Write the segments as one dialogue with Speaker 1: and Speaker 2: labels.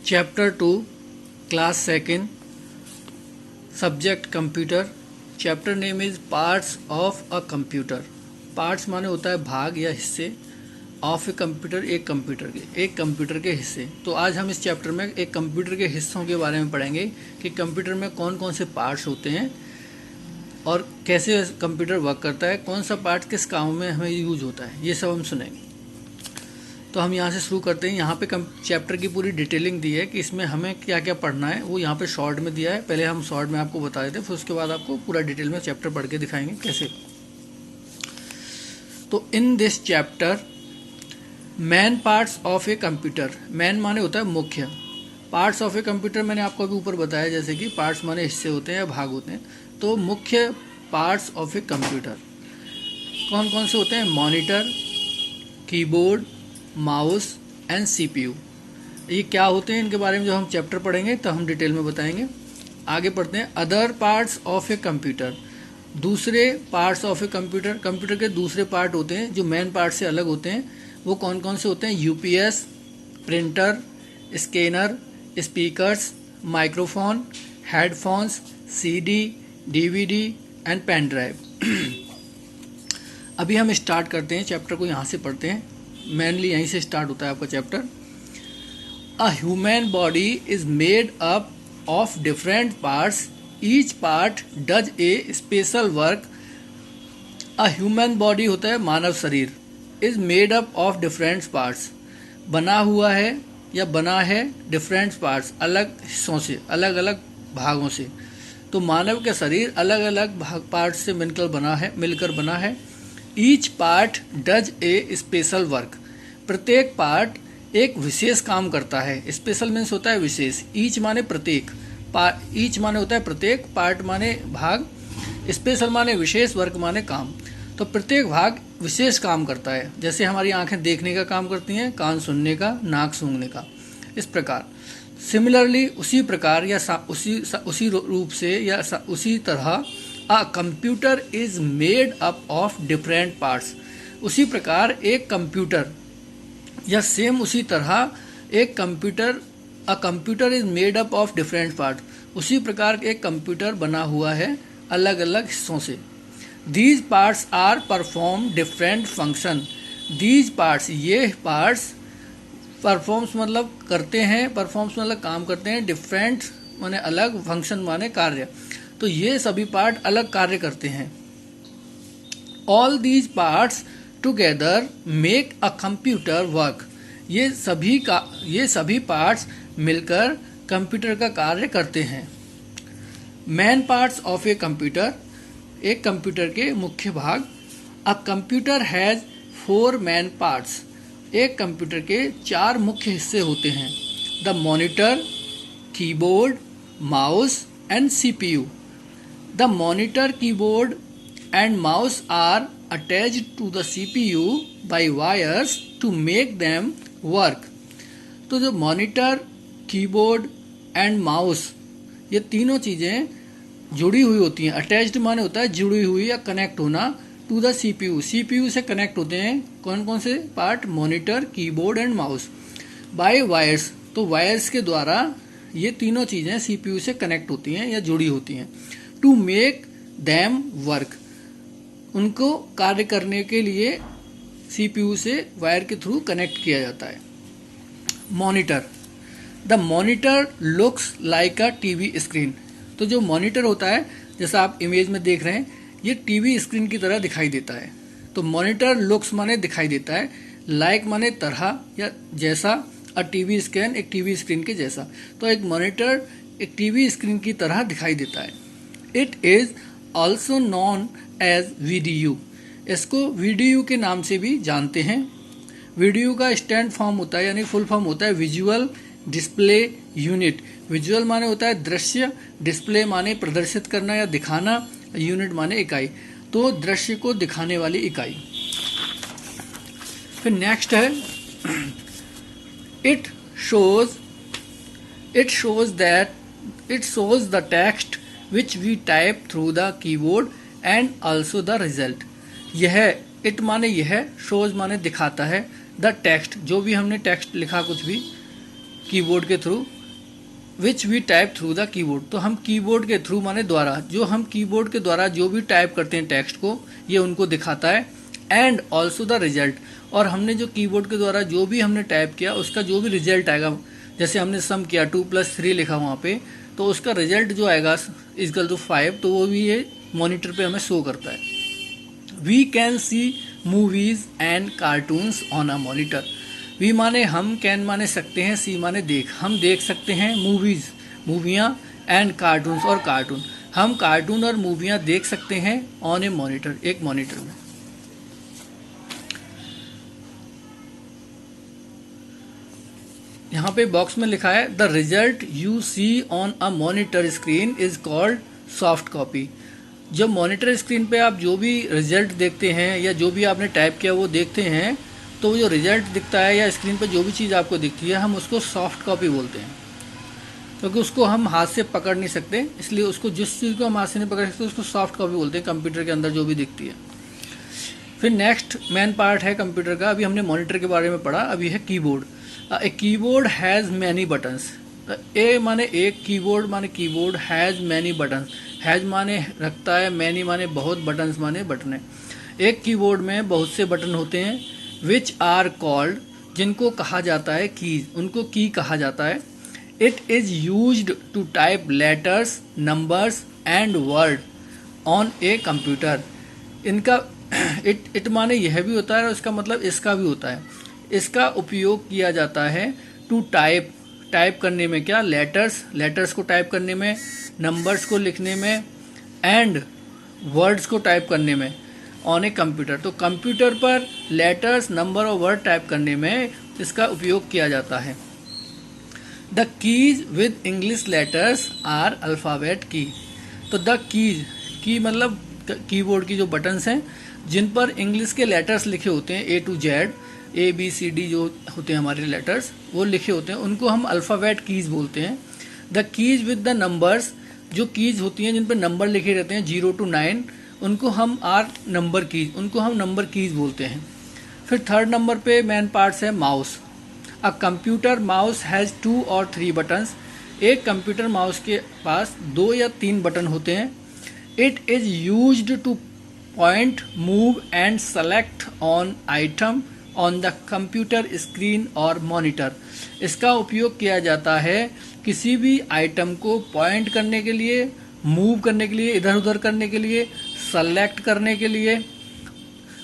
Speaker 1: Chapter 2 class second subject computer. Chapter name is parts of a computer. Parts माने होता है भाग या हिस्से, ऑफ ए कंप्यूटर एक कंप्यूटर के हिस्से। तो आज हम इस चैप्टर में एक कंप्यूटर के हिस्सों के बारे में पढ़ेंगे कि कंप्यूटर में कौन कौन से पार्ट्स होते हैं और कैसे कंप्यूटर वर्क करता है, कौन सा पार्ट किस काम में हमें यूज होता है, ये सब हम सुनेंगे। तो हम यहाँ से शुरू करते हैं। यहाँ पे चैप्टर की पूरी डिटेलिंग दी है कि इसमें हमें क्या क्या पढ़ना है, वो यहाँ पे शॉर्ट में दिया है। पहले हम शॉर्ट में आपको बता देते हैं, फिर उसके बाद आपको पूरा डिटेल में चैप्टर पढ़ के दिखाएंगे कैसे। तो in this chapter man parts of a computer. Man माने होता है मुख्य, पार्ट्स ऑफ ए कंप्यूटर मैंने आपको अभी ऊपर बताया, जैसे कि पार्ट्स माने हिस्से होते हैं या भाग होते हैं। तो मुख्य पार्ट्स ऑफ ए कंप्यूटर कौन कौन से होते हैं? Monitor, keyboard, mouse and CPU. ये क्या होते हैं, इनके बारे में जो हम चैप्टर पढ़ेंगे तो हम डिटेल में बताएंगे। आगे पढ़ते हैं। Other parts of a computer, दूसरे parts of a computer. Computer के दूसरे पार्ट होते हैं जो मेन पार्ट से अलग होते हैं, वो कौन कौन से होते हैं? UPS, printer, scanner, speakers, microphone, headphones, CD, DVD and pen drive. अभी हम स्टार्ट करते हैं चैप्टर को, यहाँ से पढ़ते हैं। मेनली यहीं से स्टार्ट होता है आपका chapter. A human body is made up of different parts, each part does a special work. A human body होता है मानव शरीर, is made up of different parts, बना हुआ है या बना है डिफरेंट पार्ट्स, अलग हिस्सों से, अलग अलग भागों से। तो मानव का शरीर अलग अलग भाग पार्ट से मिलकर बना है। Each part does a special work, प्रत्येक पार्ट एक विशेष काम करता है। स्पेशल मीन्स होता है विशेष। ईच माने प्रत्येक, ईच माने होता है प्रत्येक, पार्ट माने भाग, स्पेशल माने विशेष, वर्क माने काम। तो प्रत्येक भाग विशेष काम करता है। जैसे हमारी आंखें देखने का काम करती हैं, कान सुनने का, नाक सूंघने का, इस प्रकार। सिमिलरली उसी प्रकार या उसी रूप से या उसी तरह a computer is made up of different parts, उसी प्रकार एक कंप्यूटर या सेम उसी तरह एक computer, a computer is made up of different part, उसी प्रकार एक कंप्यूटर बना हुआ है अलग अलग हिस्सों से। These parts are perform different function. These parts, ये पार्ट्स, परफॉर्म्स मतलब करते हैं, परफॉर्म्स मतलब काम करते हैं, डिफरेंट माने अलग, फंक्शन माने कार्य। तो ये सभी पार्ट अलग कार्य करते हैं। All these parts together make a computer work. ये सभी पार्ट्स मिलकर कंप्यूटर का कार्य करते हैं। Main parts of a computer, एक कंप्यूटर के मुख्य भाग। अ कंप्यूटर हैज 4 मेन पार्ट्स, एक कंप्यूटर के 4 मुख्य हिस्से होते हैं। The monitor, keyboard, mouse and CPU. The monitor, keyboard and mouse are attached to the CPU by wires to make them work. तो जो मॉनिटर, कीबोर्ड एंड माउस, ये तीनों चीज़ें जुड़ी हुई होती हैं। अटैच्ड माने होता है जुड़ी हुई या कनेक्ट होना, टू द सीपीयू, सीपीयू से कनेक्ट होते हैं कौन कौन से part? Monitor, keyboard and mouse. By wires, तो वायर्स के द्वारा ये तीनों चीज़ें सीपीयू से कनेक्ट होती हैं या जुड़ी होती हैं। टू मेक दैम वर्क, उनको कार्य करने के लिए सीपीयू से वायर के थ्रू कनेक्ट किया जाता है। Monitor, the monitor looks like a TV screen. तो जो मॉनिटर होता है, जैसा आप इमेज में देख रहे हैं, ये टीवी स्क्रीन की तरह दिखाई देता है। तो मॉनिटर लुक्स माने दिखाई देता है, लाइक माने तरह या जैसा, अ टीवी स्क्रीन एक टीवी स्क्रीन के जैसा। तो एक मॉनिटर एक टीवी स्क्रीन की तरह दिखाई देता है। It is also known as VDU, इसको वीडीयू के नाम से भी जानते हैं। वीडीयू का स्टैंड फॉर्म होता है यानी फुल फॉर्म होता है विजुअल डिस्प्ले यूनिट। विजुअल माने होता है दृश्य, डिस्प्ले माने प्रदर्शित करना या दिखाना, यूनिट माने इकाई। तो दृश्य को दिखाने वाली इकाई। फिर नेक्स्ट है it shows the text which we type through the keyboard and also the result। यह इट माने यह, शोज माने दिखाता है, द टेक्स्ट जो भी हमने टेक्स्ट लिखा कुछ भी, कीबोर्ड के through, which we type through the keyboard. तो हम कीबोर्ड के थ्रू माने द्वारा, जो हम कीबोर्ड के द्वारा जो भी टाइप करते हैं टेक्स्ट को, ये उनको दिखाता है। एंड ऑल्सो द रिजल्ट, और हमने जो कीबोर्ड के द्वारा जो भी हमने टाइप किया उसका जो भी रिजल्ट आएगा, जैसे हमने सम किया 2+3 लिखा वहाँ पे, तो उसका रिजल्ट जो आएगा इक्वल टू 5, तो वो भी ये मॉनिटर पे हमें शो करता है। We can see movies and cartoons on a monitor. We माने हम, कैन माने सकते हैं, सी माने देख, हम देख सकते हैं मूवीज, मूवियाँ, एंड कार्टून्स और कार्टून, हम कार्टून और मूवियाँ देख सकते हैं ऑन ए मॉनिटर, एक मॉनिटर में। यहाँ पे बॉक्स में लिखा है the result you see on a monitor screen is called soft copy. जब मॉनिटर स्क्रीन पे आप जो भी रिजल्ट देखते हैं या जो भी आपने टाइप किया वो देखते हैं, तो वो जो रिजल्ट दिखता है या स्क्रीन पर जो भी चीज़ आपको दिखती है, हम उसको सॉफ्ट कॉपी बोलते हैं, क्योंकि उसको हम हाथ से पकड़ नहीं सकते, इसलिए उसको, जिस चीज़ को हम हाथ से नहीं पकड़ सकते उसको सॉफ्ट कॉपी बोलते हैं, कंप्यूटर के अंदर जो भी दिखती है। फिर नेक्स्ट मेन पार्ट है कंप्यूटर का। अभी हमने मॉनिटर के बारे में पढ़ा, अभी है keyboard. A keyboard has many buttons. A माने एक, कीबोर्ड माने keyboard, has many buttons, has माने रखता है, मैनी माने बहुत, बटन्स माने बटने। एक कीबोर्ड में बहुत से बटन होते हैं, विच आर कॉल्ड, जिनको कहा जाता है कीज, उनको की कहा जाता है। It is used to type letters, numbers and word on a computer. इनका इट माने यह भी होता है और इसका मतलब इसका भी होता है। इसका उपयोग किया जाता है टू टाइप करने में, क्या, लेटर्स को टाइप करने में, नंबर्स को लिखने में, एंड वर्ड्स को टाइप करने में ऑन ए कंप्यूटर। तो कंप्यूटर पर लेटर्स, नंबर और वर्ड टाइप करने में इसका उपयोग किया जाता है। The keys with English letters are alphabet key. तो द कीज, की मतलब कीबोर्ड की जो बटन्स हैं जिन पर इंग्लिश के लेटर्स लिखे होते हैं, A to Z, ABCD जो होते हैं हमारे लेटर्स, वो लिखे होते हैं, उनको हम अल्फ़ाबेट कीज बोलते हैं। The keys with the numbers, जो कीज होती हैं जिन पर नंबर लिखे रहते हैं 0 to 9, उनको हम नंबर कीज बोलते हैं। फिर थर्ड नंबर पे मेन पार्ट्स है mouse. A computer mouse has 2 or 3 buttons. एक कंप्यूटर माउस के पास 2 या 3 बटन होते हैं। It is used two point, move and select on item on the computer screen और मॉनिटर। इसका उपयोग किया जाता है किसी भी आइटम को पॉइंट करने के लिए, मूव करने के लिए, इधर उधर करने के लिए, सेलेक्ट करने के लिए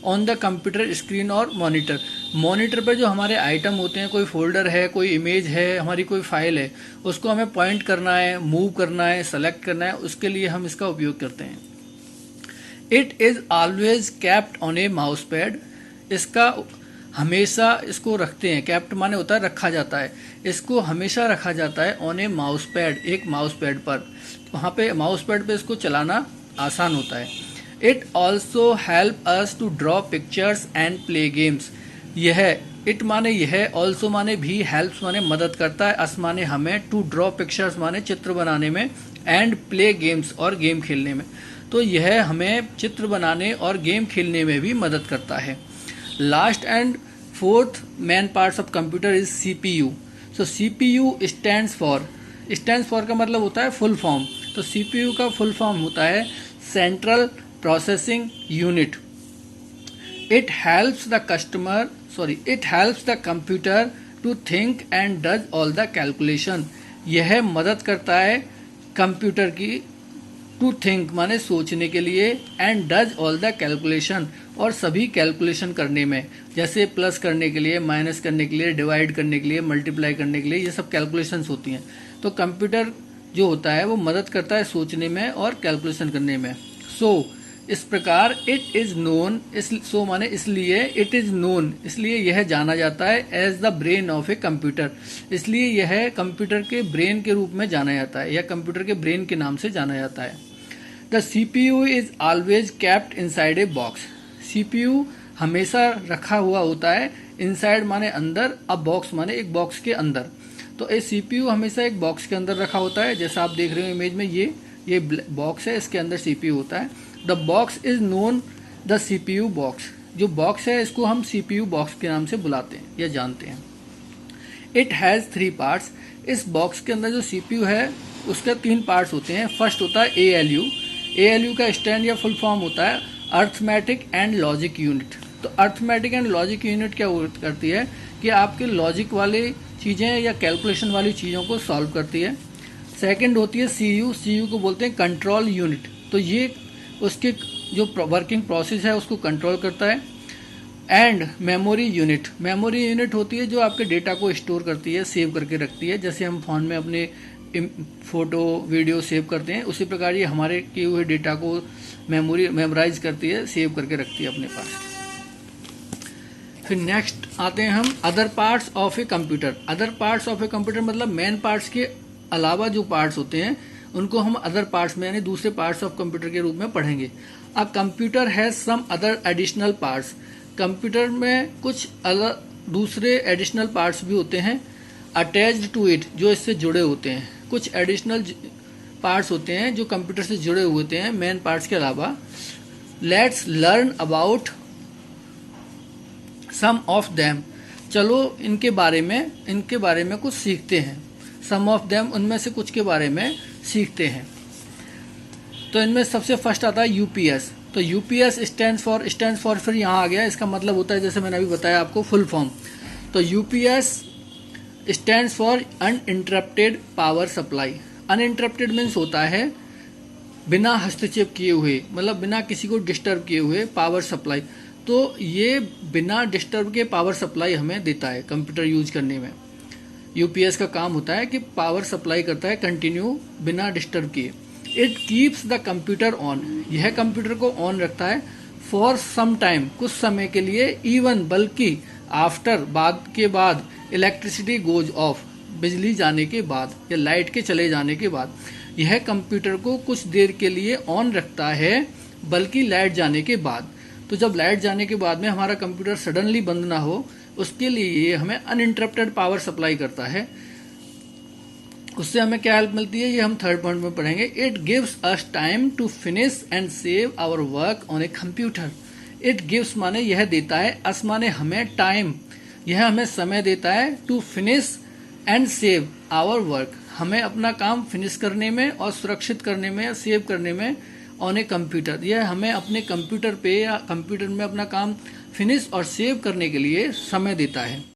Speaker 1: ऑन द कंप्यूटर स्क्रीन और मॉनिटर। मॉनिटर पर जो हमारे आइटम होते हैं, कोई फोल्डर है, कोई इमेज है, हमारी कोई फाइल है, उसको हमें पॉइंट करना है, मूव करना है, सेलेक्ट करना है, उसके लिए हम इसका उपयोग करते हैं। It is always kept on A mouse pad. इसका हमेशा इसको रखते हैं, कैप्ट माने होता है रखा जाता है, इसको हमेशा रखा जाता है ऑन ए माउस पैड, एक माउस पैड पर। वहाँ पे माउस पैड पे इसको चलाना आसान होता है। It also help us to draw pictures and play games. यह, इट माने यह, ऑल्सो माने भी, हेल्प्स माने मदद करता है, अस माने हमें, टू ड्रॉ पिक्चर्स माने चित्र बनाने में, एंड प्ले गेम्स और गेम खेलने में। तो यह हमें चित्र बनाने और गेम खेलने में भी मदद करता है। Last and fourth main parts of computer is CPU। So CPU stands for का मतलब होता है फुल फॉर्म। तो CPU का फुल फॉर्म होता है central processing unit. It helps the computer to think and does all the calculation. यह मदद करता है कंप्यूटर की टू थिंक माने सोचने के लिए, and does all the calculation और सभी कैलकुलेशन करने में, जैसे प्लस करने के लिए, माइनस करने के लिए, डिवाइड करने के लिए, मल्टीप्लाई करने के लिए, ये सब कैलकुलेशंस होती हैं। तो कंप्यूटर जो होता है वो मदद करता है सोचने में और कैलकुलेशन करने में। इस प्रकार इट इज़ नोन, सो माने इसलिए, इट इज़ नोन इसलिए यह जाना जाता है as the brain of a computer. इसलिए यह कंप्यूटर के ब्रेन के रूप में जाना जाता है या कंप्यूटर के ब्रेन के नाम से जाना जाता है। The CPU is always kept inside a box. CPU हमेशा रखा हुआ होता है, इनसाइड माने अंदर, अब बॉक्स माने एक बॉक्स के अंदर। तो ये CPU हमेशा एक बॉक्स के अंदर रखा होता है, जैसा आप देख रहे हो इमेज में, ये बॉक्स है, इसके अंदर CPU होता है। The box is known the CPU box. जो बॉक्स है इसको हम CPU बॉक्स के नाम से बुलाते हैं या जानते हैं। It has 3 parts. इस बॉक्स के अंदर जो CPU है उसके 3 पार्ट्स होते हैं। फर्स्ट होता है ALU। ALU का स्टैंड या फुल फॉर्म होता है अर्थमेटिक एंड लॉजिक यूनिट। तो अर्थमेटिक एंड लॉजिक यूनिट क्या करती है कि आपके लॉजिक वाली चीज़ें या कैलकुलेशन वाली चीज़ों को सॉल्व करती है। सेकंड होती है CU को बोलते हैं कंट्रोल यूनिट। तो ये उसके जो वर्किंग प्रोसेस है उसको कंट्रोल करता है। एंड मेमोरी यूनिट होती है जो आपके डेटा को स्टोर करती है, सेव करके रखती है। जैसे हम फ़ोन में अपने फ़ोटो वीडियो सेव करते हैं, उसी प्रकार ये हमारे किए हुए डेटा को मेमोराइज करती है, सेव करके रखती है अपने पास। फिर नेक्स्ट आते हैं हम other parts of a computer. Other parts of a computer मतलब मेन पार्ट्स के अलावा जो पार्ट्स होते हैं उनको हम अदर पार्ट्स में यानी दूसरे पार्ट्स ऑफ कंप्यूटर के रूप में पढ़ेंगे। A computer has some other additional parts. Computer में कुछ अलग दूसरे एडिशनल पार्ट्स भी होते हैं अटैच्ड टू इट, जो इससे जुड़े होते हैं। कुछ एडिशनल पार्ट्स होते हैं जो कंप्यूटर से जुड़े हुए होते हैं मेन पार्ट्स के अलावा। Let's learn about some of them. चलो इनके बारे में कुछ सीखते हैं। सम ऑफ देम उनमें से कुछ के बारे में सीखते हैं। तो इनमें सबसे फर्स्ट आता है यूपीएस। तो यूपीएस स्टैंड्स फॉर फिर यहाँ आ गया, इसका मतलब होता है जैसे मैंने अभी बताया आपको फुल फॉर्म। तो UPS stands for uninterrupted power supply. Uninterrupted means होता है बिना हस्तक्षेप किए हुए, मतलब बिना किसी को डिस्टर्ब किए हुए पावर सप्लाई। तो ये बिना डिस्टर्ब के पावर सप्लाई हमें देता है कंप्यूटर यूज करने में। यूपीएस का काम होता है कि पावर सप्लाई करता है कंटिन्यू बिना डिस्टर्ब किए। It keeps the computer on. यह कंप्यूटर को ऑन रखता है फॉर सम टाइम, कुछ समय के लिए। इवन बल्कि आफ्टर बाद इलेक्ट्रिसिटी गोज ऑफ, बिजली जाने के बाद या लाइट के चले जाने के बाद यह कंप्यूटर को कुछ देर के लिए ऑन रखता है, बल्कि लाइट जाने के बाद। तो जब लाइट जाने के बाद में हमारा कंप्यूटर सडनली बंद ना हो, उसके लिए ये हमें अनइंटरप्टेड पावर सप्लाई करता है। उससे हमें क्या हेल्प मिलती है ये हम थर्ड पॉइंट में पढ़ेंगे। It gives us time to finish and save our work on a computer. It gives माने यह देता है, अस माने हमें, टाइम यह हमें समय देता है, to finish and save our work हमें अपना काम फिनिश करने में और सुरक्षित करने में या सेव करने में ऑन ए कंप्यूटर। यह हमें अपने कंप्यूटर पे या कंप्यूटर में अपना काम फिनिश और सेव करने के लिए समय देता है।